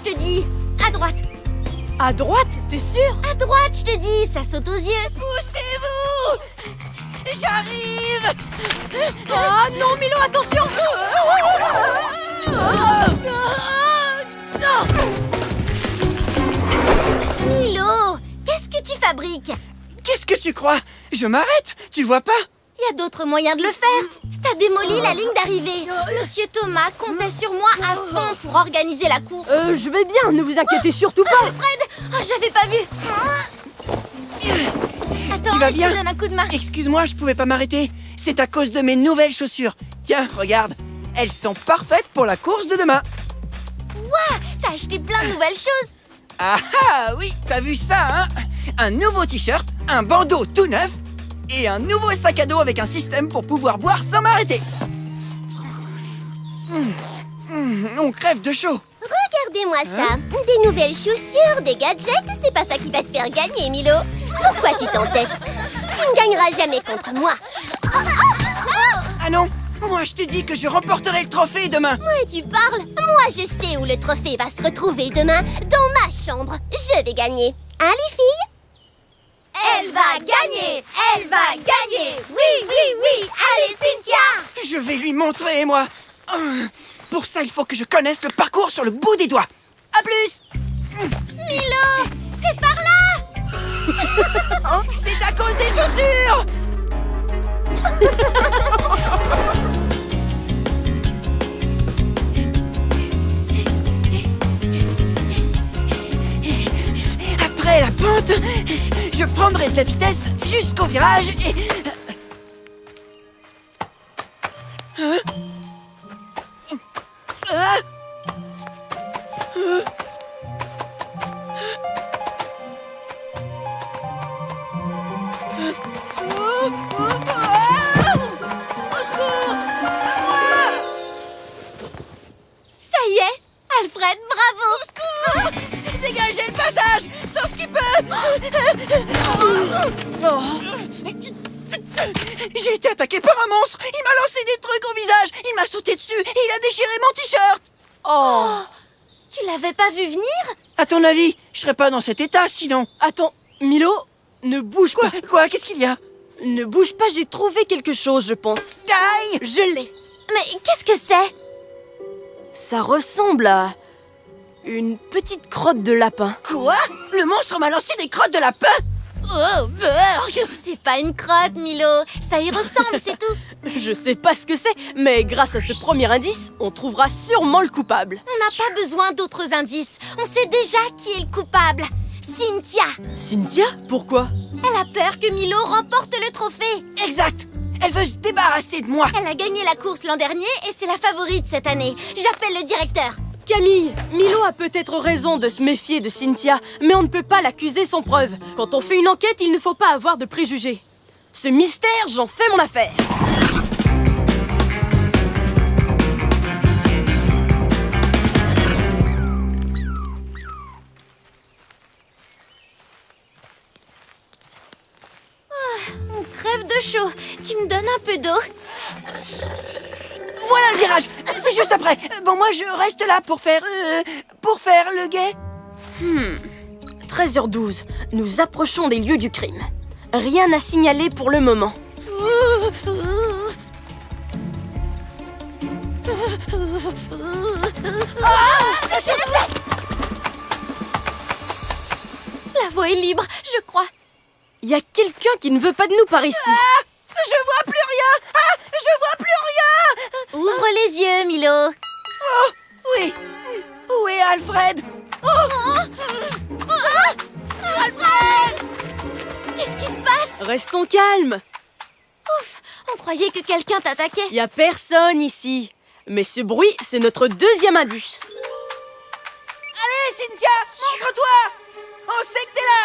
je te dis. À droite. À droite, t'es sûr? À droite, je te dis, ça saute aux yeux. Poussez-vous! J'arrive! Ah non, Milo, attention! Milo, qu'est-ce que tu fabriques? Qu'est-ce que tu crois? Je m'arrête, tu vois pas? Il y a d'autres moyens de le faire. T'as démoli la ligne d'arrivée. Monsieur Thomas comptait sur moi à fond pour organiser la course. Je vais bien, ne vous inquiétez surtout pas. Alfred, oh, j'avais pas vu. Attends, Tu vas je bien? te donne un coup de main. Excuse-moi, je pouvais pas m'arrêter. C'est à cause de mes nouvelles chaussures. Tiens, regarde. Elles sont parfaites pour la course de demain. T'as acheté plein de nouvelles choses. Ah ah, oui, t'as vu ça, hein? Un nouveau t-shirt, un bandeau tout neuf et un nouveau sac à dos avec un système pour pouvoir boire sans m'arrêter. On crève de chaud. Regardez-moi ça. Des nouvelles chaussures, des gadgets, c'est pas ça qui va te faire gagner, Milo. Pourquoi tu t'entêtes? Tu ne gagneras jamais contre moi. Ah non, moi je te dis que je remporterai le trophée demain. Ouais, tu parles. Moi, je sais où le trophée va se retrouver demain. Dans ma chambre. Je vais gagner. Hein, les filles? Elle va gagner! Elle va gagner! Oui, oui, oui! Allez, Cynthia! Je vais lui montrer, moi. Pour ça, il faut que je connaisse le parcours sur le bout des doigts. À plus. Milo! C'est par là! C'est à cause des chaussures. Après la pente, je prendrai de la vitesse jusqu'au virage et... Hein? Ah! Au secours! À moi! Ça y est! Alfred, bravo! Dégagez le passage! Sauf qu'il peut! J'ai été attaqué par un monstre! Il m'a lancé des trucs au visage! Il m'a sauté dessus et il a déchiré mon t-shirt! Oh. Tu l'avais pas vu venir? À ton avis, je serais pas dans cet état sinon? Attends, Milo, ne bouge Quoi? pas. Quoi? Qu'est-ce qu'il y a? Ne bouge pas, j'ai trouvé quelque chose, je pense. Aïe! Je l'ai. Mais qu'est-ce que c'est? Ça ressemble à une petite crotte de lapin. Quoi? Le monstre m'a lancé des crottes de lapin? Oh, berg! C'est pas une crotte, Milo. Ça y ressemble, c'est tout. Je sais pas ce que c'est, mais grâce à ce premier indice, on trouvera sûrement le coupable. On n'a pas besoin d'autres indices. On sait déjà qui est le coupable. Cynthia. Cynthia? Pourquoi? Elle a peur que Milo remporte le trophée. Exact! Elle veut se débarrasser de moi! Elle a gagné la course l'an dernier et c'est la favorite cette année. J'appelle le directeur. Camille, Milo a peut-être raison de se méfier de Cynthia, mais on ne peut pas l'accuser sans preuve. Quand on fait une enquête, il ne faut pas avoir de préjugés. Ce mystère, j'en fais mon affaire. On crève de chaud. Tu me donnes un peu d'eau? Voilà le virage! C'est juste après! Bon, moi, je reste là pour faire le guet. 13h12, nous approchons des lieux du crime. Rien à signaler pour le moment. La voie est libre, je crois. Il y a quelqu'un qui ne veut pas de nous par ici. Ah! Je vois plus rien! Ah! Je vois plus rien! Ouvre les yeux, Milo. Oh! Oui! Où est Alfred? Oh! Alfred! Qu'est-ce qui se passe? Restons calmes. Ouf, on croyait que quelqu'un t'attaquait. Il y a personne ici. Mais ce bruit, c'est notre deuxième indice. Allez, Cynthia! Montre-toi! On sait que t'es là!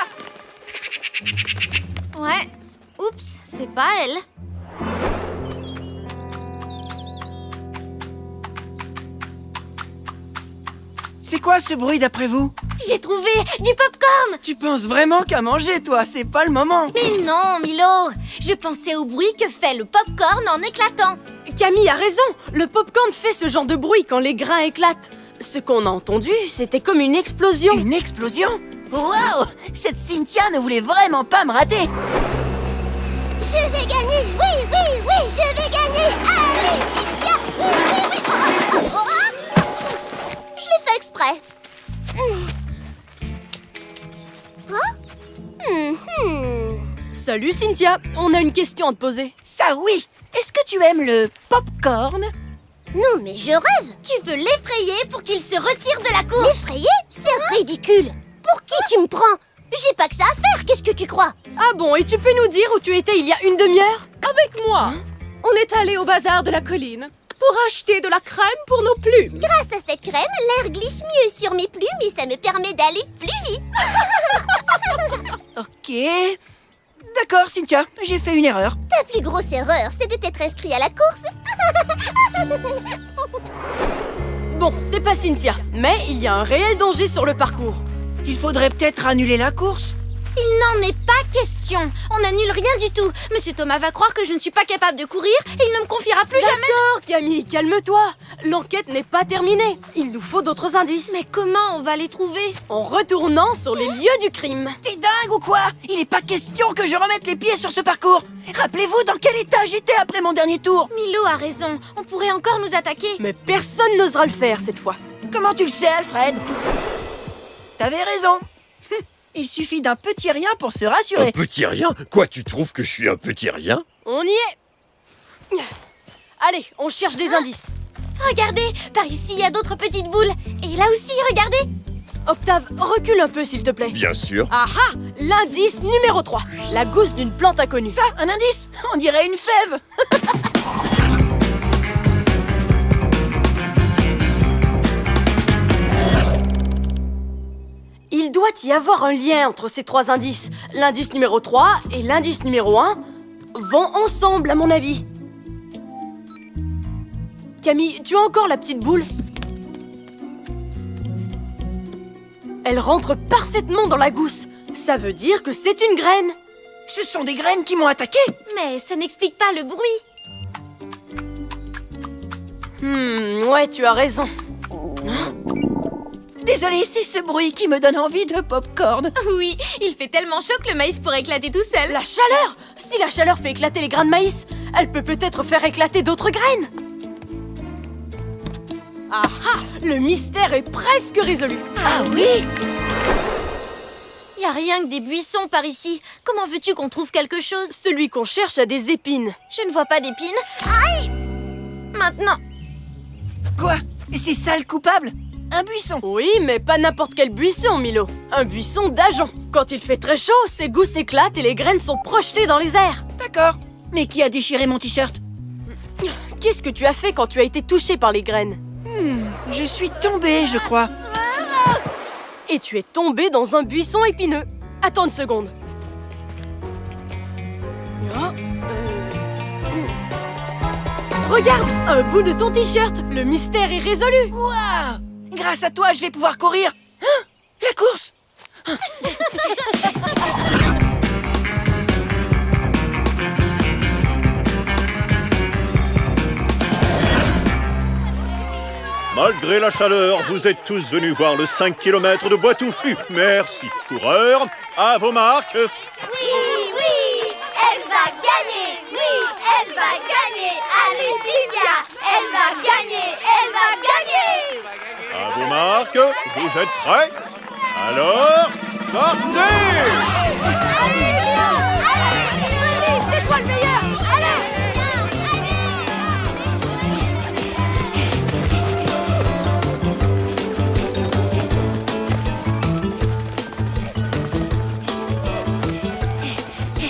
Ouais. Oups, c'est pas elle. C'est quoi ce bruit d'après vous? J'ai trouvé du popcorn. Tu penses vraiment qu'à manger, toi? C'est pas le moment! Mais non, Milo. Je pensais au bruit que fait le popcorn en éclatant. Camille a raison. Le popcorn fait ce genre de bruit quand les grains éclatent. Ce qu'on a entendu, c'était comme une explosion. Une explosion? Wow! Cette Cynthia ne voulait vraiment pas me rater! Je vais gagner! Oui, oui, oui, je vais gagner! Allez, Cynthia! Oui, oui, oui! Je l'ai fait exprès. Salut Cynthia, on a une question à te poser. Ça oui! Est-ce que tu aimes le popcorn? Non, mais je rêve! Tu veux l'effrayer pour qu'il se retire de la course. L'effrayer? C'est ridicule! Pour qui tu me prends? J'ai pas que ça à faire, qu'est-ce que tu crois? Ah bon, et tu peux nous dire où tu étais il y a une demi-heure? Avec moi, on est allé au bazar de la colline pour acheter de la crème pour nos plumes. Grâce à cette crème, l'air glisse mieux sur mes plumes et ça me permet d'aller plus vite. Ok... D'accord, Cynthia, j'ai fait une erreur. Ta plus grosse erreur, c'est de t'être inscrit à la course. Bon, c'est pas Cynthia, mais il y a un réel danger sur le parcours. Il faudrait peut-être annuler la course. Il n'en est pas question. On n'annule rien du tout. Monsieur Thomas va croire que je ne suis pas capable de courir et il ne me confiera plus jamais. D'accord, Camille, calme-toi. L'enquête n'est pas terminée. Il nous faut d'autres indices. Mais comment on va les trouver? En retournant sur les lieux du crime. T'es dingue ou quoi? Il n'est pas question que je remette les pieds sur ce parcours. Rappelez-vous dans quel état j'étais après mon dernier tour. Milo a raison. On pourrait encore nous attaquer. Mais personne n'osera le faire cette fois. Comment tu le sais, Alfred? T'avais raison. Il suffit d'un petit rien pour se rassurer. Un petit rien? Quoi, tu trouves que je suis un petit rien? On y est. Allez, on cherche des indices. Regardez, par ici il y a d'autres petites boules. Et là aussi, regardez. Octave, recule un peu s'il te plaît. Bien sûr. Ah ah, l'indice numéro 3. La gousse d'une plante inconnue. Ça, un indice? On dirait une fève. Il doit y avoir un lien entre ces trois indices. L'indice numéro 3 et l'indice numéro 1 vont ensemble, à mon avis. Camille, tu as encore la petite boule? Elle rentre parfaitement dans la gousse. Ça veut dire que c'est une graine. Ce sont des graines qui m'ont attaqué. Mais ça n'explique pas le bruit. Ouais, tu as raison. Désolé, c'est ce bruit qui me donne envie de popcorn. Oui, il fait tellement chaud que le maïs pourrait éclater tout seul. La chaleur! Si la chaleur fait éclater les grains de maïs, elle peut peut-être faire éclater d'autres graines. Ah ah! Le mystère est presque résolu. Ah oui? Y a rien que des buissons par ici. Comment veux-tu qu'on trouve quelque chose? Celui qu'on cherche a des épines. Je ne vois pas d'épines. Aïe! Maintenant, Quoi? C'est ça le coupable? Un buisson. Oui, mais pas n'importe quel buisson, Milo. Un buisson d'agent. Quand il fait très chaud, ses gousses éclatent et les graines sont projetées dans les airs. D'accord. Mais qui a déchiré mon t-shirt? Qu'est-ce que tu as fait quand tu as été touché par les graines? Je suis tombé, je crois. Et tu es tombé dans un buisson épineux. Attends une seconde. Regarde, un bout de ton t-shirt. Le mystère est résolu. Waouh! Grâce à toi, je vais pouvoir courir. Hein? La course! Malgré la chaleur, vous êtes tous venus voir le 5 km de Bois Touffu. Merci. Coureurs, à vos marques. Oui, oui, elle va gagner. Oui, elle va gagner. Allez, Cynthia, elle va gagner. Elle va gagner. À vos marques, vous êtes prêts? Alors, partez! C'est toi le meilleur.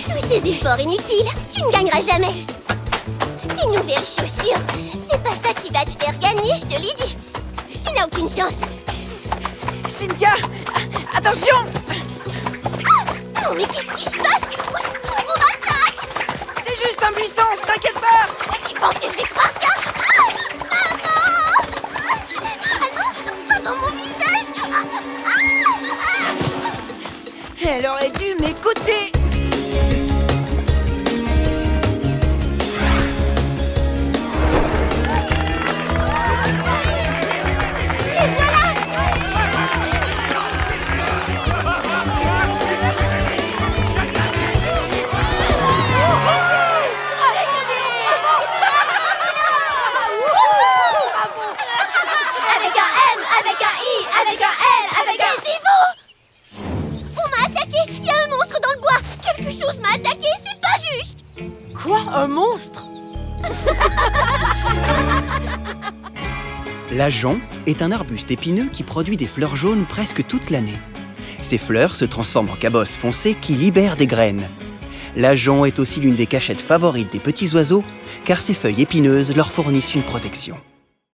Tous ces efforts inutiles, tu ne gagneras jamais. Tes nouvelles chaussures, c'est pas ça qui va te faire gagner, je te l'ai dit. Tu n'as aucune chance. Cynthia! Attention! Oh, mais qu'est-ce qui se passe? Au secours, on m'attaque! C'est juste un buisson, t'inquiète pas! Tu penses que je vais croire ça? Maman! Ah non, pas dans mon visage! Elle aurait dû m'écouter! Les avec un L, avec un... Taisez-vous! On m'a attaqué! Il y a un monstre dans le bois! Quelque chose m'a attaqué, c'est pas juste! Quoi? Un monstre? L'ajon est un arbuste épineux qui produit des fleurs jaunes presque toute l'année. Ces fleurs se transforment en cabosses foncées qui libèrent des graines. L'ajon est aussi l'une des cachettes favorites des petits oiseaux, car ses feuilles épineuses leur fournissent une protection.